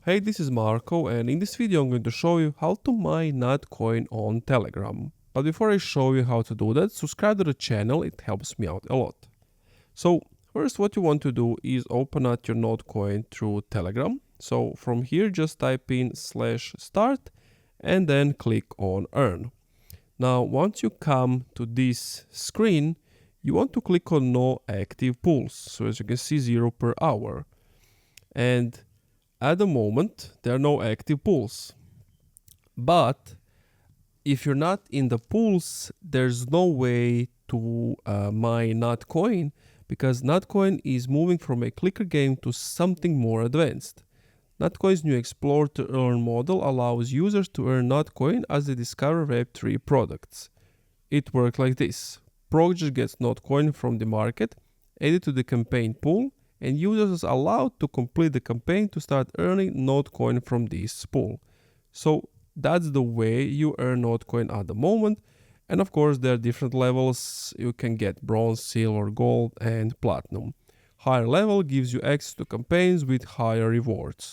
Hey, this is Marco, and in this video I'm going to show you how to mine NotCoin on Telegram. But before I show you how to do that, subscribe to the channel, it helps me out a lot. So first what you want to do is open up your NotCoin through Telegram. So from here just type in /start and then click on earn. Now once you come to this screen, you want to click on no active pools. So as you can see, 0 per hour. And at the moment, there are no active pools. But if you're not in the pools, there's no way to mine NotCoin, because NotCoin is moving from a clicker game to something more advanced. NotCoin's new Explore to Earn model allows users to earn NotCoin as they discover Web3 products. It works like this. Project gets NotCoin from the market, added to the campaign pool, and users are allowed to complete the campaign to start earning NotCoin from this pool. So that's the way you earn NotCoin at the moment. And of course, there are different levels. You can get bronze, silver, gold, and platinum. Higher level gives you access to campaigns with higher rewards.